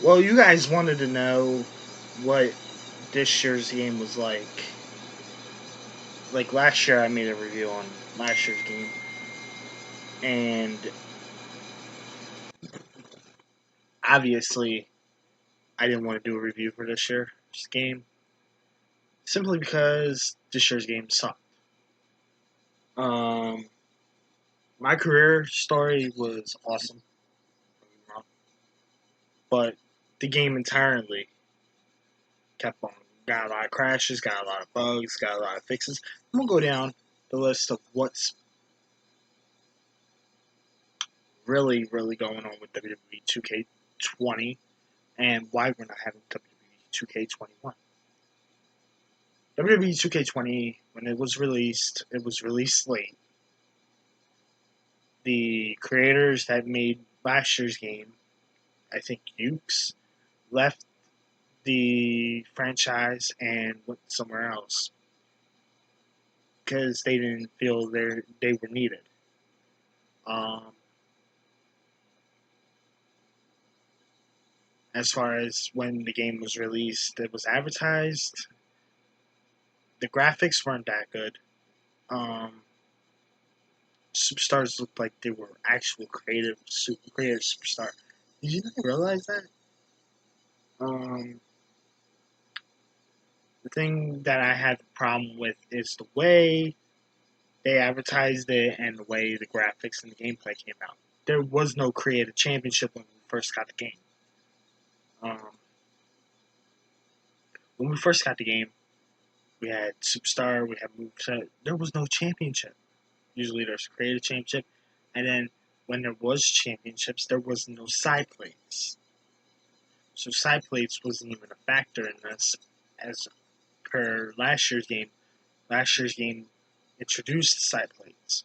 Well, you guys wanted to know what this year's game was like. Like last year, I made a review on last year's game, and obviously, I didn't want to do a review for this year's game simply because this year's game sucked. Um, my career story was awesome, but the game entirely kept on. Got a lot of crashes, got a lot of bugs, got a lot of fixes. I'm gonna go down the list of what's really, really going on with WWE 2K20 and why we're not having WWE 2K21. WWE 2K20, when it was released late. The creators that made last year's game, I think Ukes, left the franchise and went somewhere else because they didn't feel they were needed. Um, as far as when the game was released, it was advertised. The graphics weren't that good. Um, Superstars looked like they were actual creative superstar. Did you not realize that? Um, the thing that I had the problem with is the way they advertised it and the way the graphics and the gameplay came out. There was no creative championship when we first got the game. Um, when we first got the game, we had Superstar, we had Moveset. There was no championship. Usually there's a creative championship, and then when there was championships, there was no side plates. So side plates wasn't even a factor in this, as per last year's game. Last year's game introduced side plates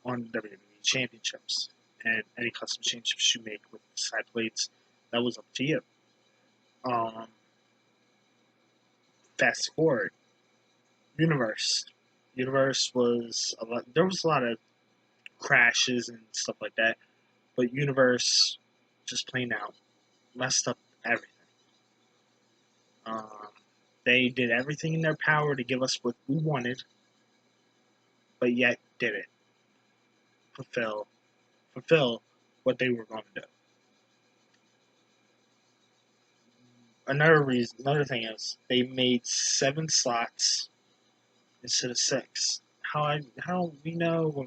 on WWE Championships, and any custom championships you make with side plates, that was up to you. Um, Fast forward, Universe. Universe was a lot. There was a lot of crashes and stuff like that, but Universe just plain out messed up everything. Um, they did everything in their power to give us what we wanted, but yet didn't fulfill fulfill what they were going to do. Another thing is they made 7 slots instead of 6. How we know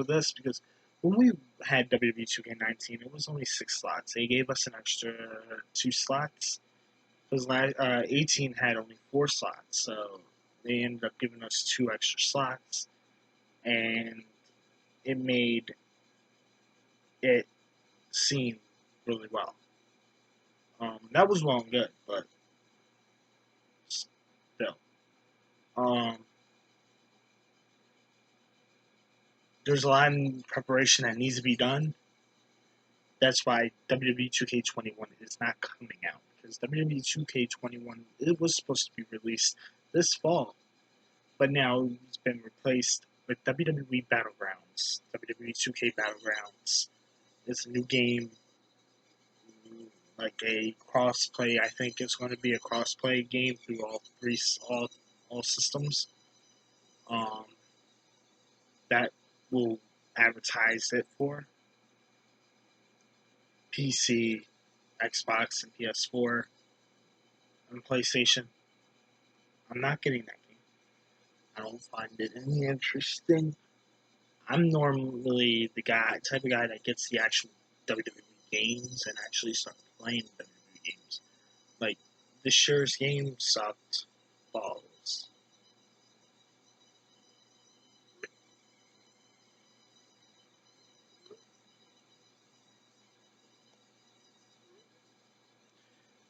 this because when we had WWE 2K19, it was only 6 slots. They gave us an extra 2 slots because 18 had only 4 slots, so they ended up giving us 2 extra slots, and it made it seem really well. That was well and good, but still, um, there's a lot of preparation that needs to be done. That's why WWE 2K21 is not coming out because WWE 2K21 it was supposed to be released this fall, but now it's been replaced with WWE Battlegrounds. WWE 2K Battlegrounds. It's a new game, like a cross-play. I think it's going to be a cross-play game through all systems. Um, that will advertise it for PC, Xbox, and PS4, and PlayStation. I'm not getting that game. I don't find it any interesting. I'm normally the type of guy that gets the actual WWE games and actually start playing WWE games. Like this year's game sucked balls.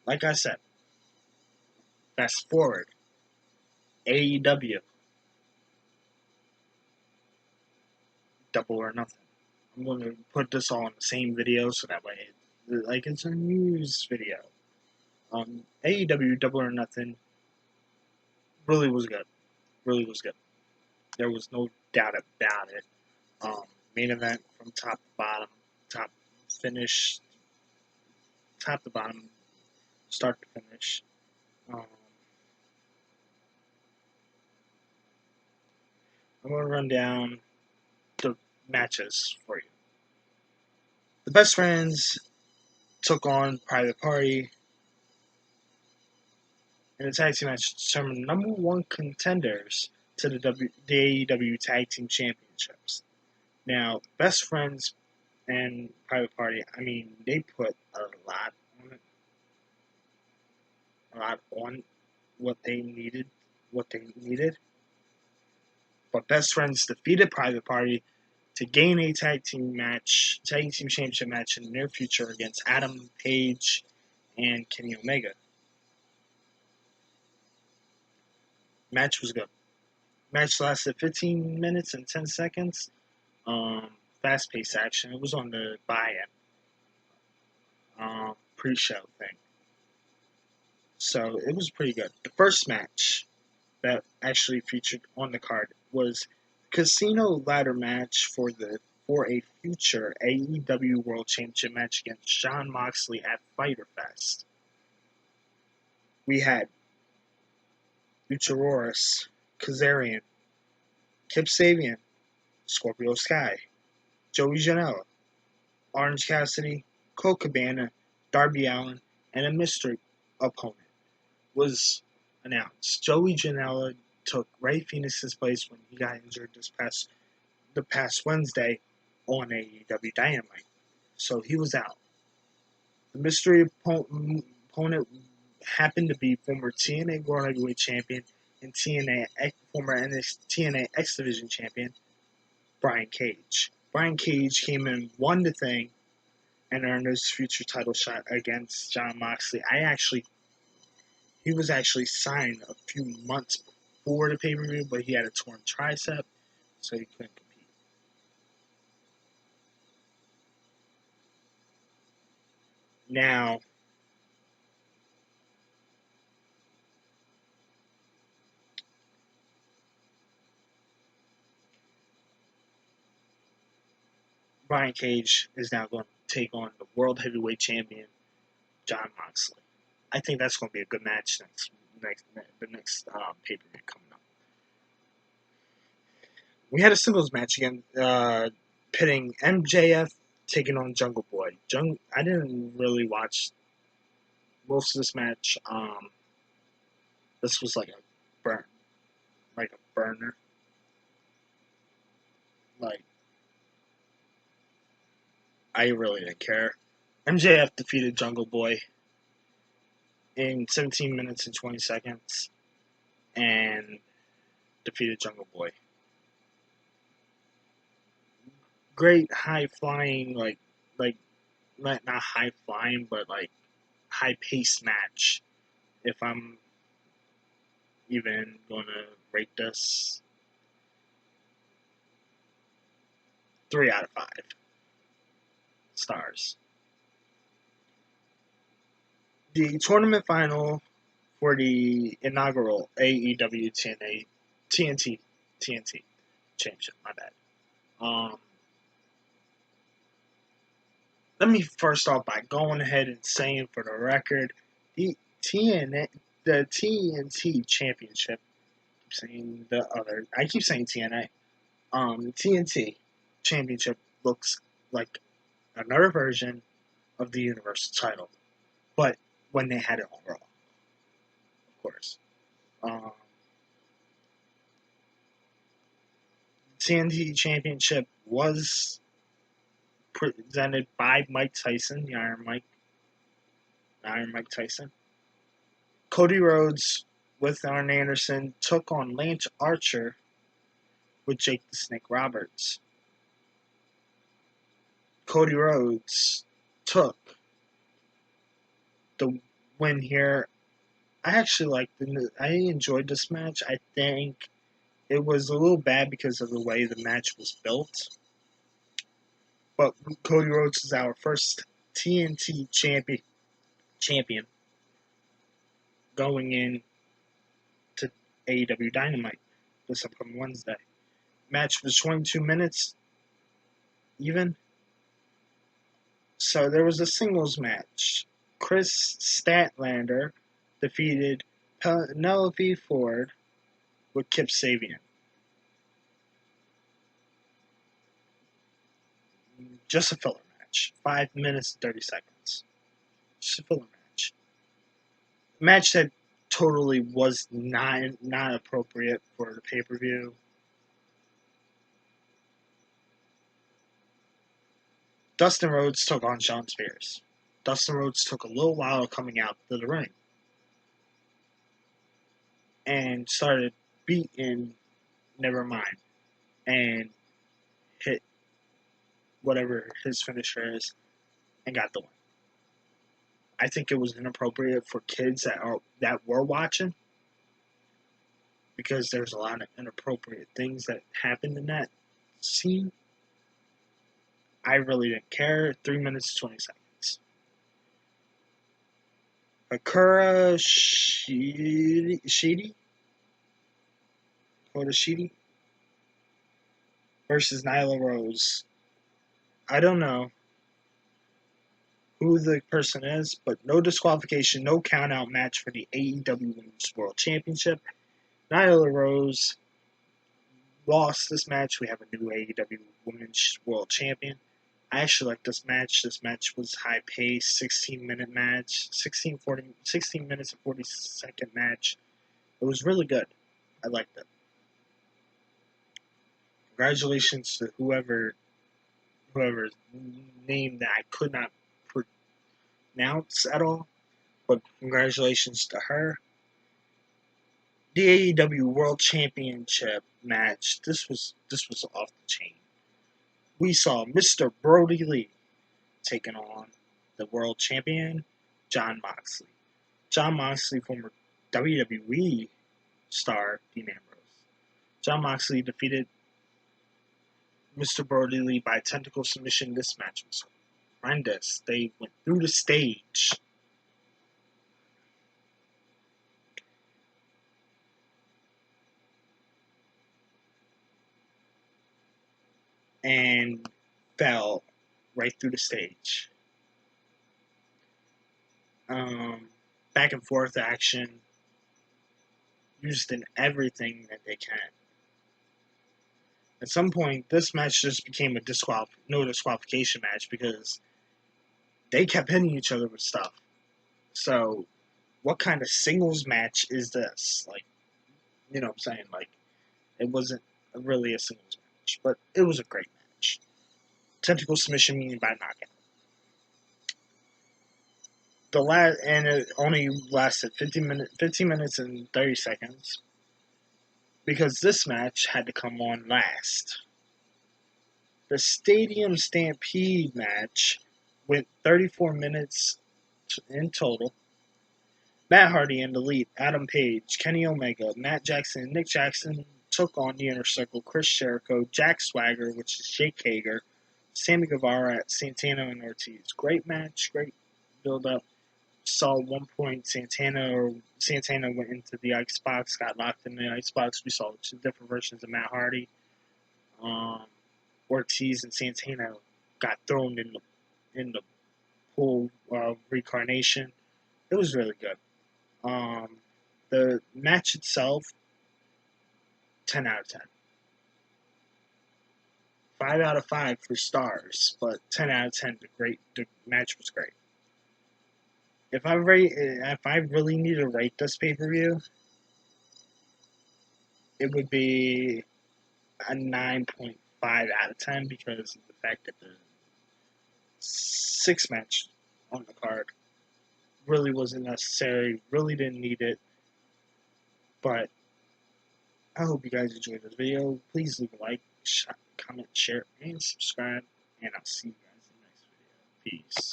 Like I said, fast forward, AEW Double or Nothing. I'm going to put this all in the same video so that way, like it's a news video. AEW Double or Nothing really was good. Really was good. There was no doubt about it. Main event from top to bottom, top finish, top to bottom, start to finish. I'm going to run down the matches for you. The Best Friends took on Private Party in a tag team match to determine number one contenders to the AEW Tag Team Championships. Now, Best Friends and Private Party, I mean, they put a lot on it. A lot on what they needed. But Best Friends defeated Private Party to gain a tag team championship match in the near future against Adam Page and Kenny Omega. Match was good. Match lasted 15 minutes and 10 seconds. Fast-paced action. It was on the buy-in pre-show thing. So it was pretty good. The first match that actually featured on the card was Casino Ladder match for a future AEW World Championship match against Jon Moxley at Fyter Fest. We had Luchasaurus, Kazarian, Kip Sabian, Scorpio Sky, Joey Janela, Orange Cassidy, Colt Cabana, Darby Allin, and a mystery opponent was announced. Joey Janela took Rey Fenix's place when he got injured the past Wednesday on AEW Dynamite. So he was out. The mystery opponent happened to be former TNA World Heavyweight Champion and former TNA X Division Champion Brian Cage. Brian Cage came in, won the thing, and earned his future title shot against Jon Moxley. He was actually signed a few months before the pay-per-view, but he had a torn tricep, so he couldn't compete. Now, Brian Cage is now going to take on the World Heavyweight Champion, Jon Moxley. I think that's going to be a good match the next pay-per-view coming up. We had a singles match again, pitting MJF taking on Jungle Boy. I didn't really watch most of this match. This was like a burner. Like, I really didn't care. MJF defeated Jungle Boy in 17 minutes and 20 seconds and defeated Jungle Boy. Great high flying, not high flying, but like high paced match. If I'm even going to rate this 3 out of 5 stars. The tournament final for the inaugural AEW TNT Championship. My bad. Let me first off by going ahead and saying for the record, the TNT Championship. I keep saying TNA. The TNT Championship looks like another version of the Universal title, but when they had it on Raw, of course. TNT Championship was presented by Mike Tyson, the Iron Mike Tyson. Cody Rhodes with Arn Anderson took on Lance Archer with Jake the Snake Roberts. Cody Rhodes took the win here. I enjoyed this match. I think it was a little bad because of the way the match was built. But Cody Rhodes is our first TNT champion going in to AEW Dynamite this upcoming Wednesday. Match was 22 minutes even. So there was a singles match Chris Statlander defeated Penelope Ford with Kip Sabian. Just a filler match. 5 minutes and 30 seconds. Just a filler match. A match that totally was not appropriate for the pay-per-view. Dustin Rhodes took on Shawn Spears. Dustin Rhodes took a little while coming out to the ring and started beating Nevermind and hit whatever his finisher is and got the win. I think it was inappropriate for kids that were watching because there's a lot of inappropriate things that happened in that scene. I really didn't care. 3 minutes 20 seconds. Akira Shidi versus Nyla Rose. I don't know who the person is, but no disqualification, no count-out match for the AEW Women's World Championship. Nyla Rose lost this match. We have a new AEW Women's World Champion. I actually like this match. This match was high-paced, 16-minute match, 16 minutes and 40-second match. It was really good. I liked it. Congratulations to whoever's name that I could not pronounce at all, but congratulations to her. The AEW World Championship match. This was off the chain. We saw Mr. Brody Lee taking on the world champion, Jon Moxley. Jon Moxley, former WWE star, Dean Ambrose. Jon Moxley defeated Mr. Brody Lee by tentacle submission. This match was horrendous. They went through the stage. And fell right through the stage. Back and forth action, used in everything that they can. At some point, this match just became a no disqualification match because they kept hitting each other with stuff. So, what kind of singles match is this? Like, you know what I'm saying? Like, it wasn't really a singles match, but it was a great match. Tentacle submission meaning by knockout. And it only lasted 15 minutes and 30 seconds because this match had to come on last. The Stadium Stampede match went 34 minutes in total. Matt Hardy and Elite, Adam Page, Kenny Omega, Matt Jackson, and Nick Jackson took on the Inner Circle, Chris Jericho, Jack Swagger, which is Jake Hager, Sammy Guevara, Santana, and Ortiz. Great match, great build-up. Saw at one point Santana went into the icebox, got locked in the icebox. We saw two different versions of Matt Hardy. Ortiz and Santana got thrown in the pool of reincarnation. It was really good. The match itself, 10 out of 10. 5 out of 5 for stars, but 10 out of 10. The match was great. If I really need to rate this pay-per-view, it would be a 9.5 out of 10 because of the fact that the 6 match on the card really wasn't necessary, really didn't need it, but I hope you guys enjoyed this video. Please leave a like, comment, share, and subscribe, and I'll see you guys in the next video. Peace.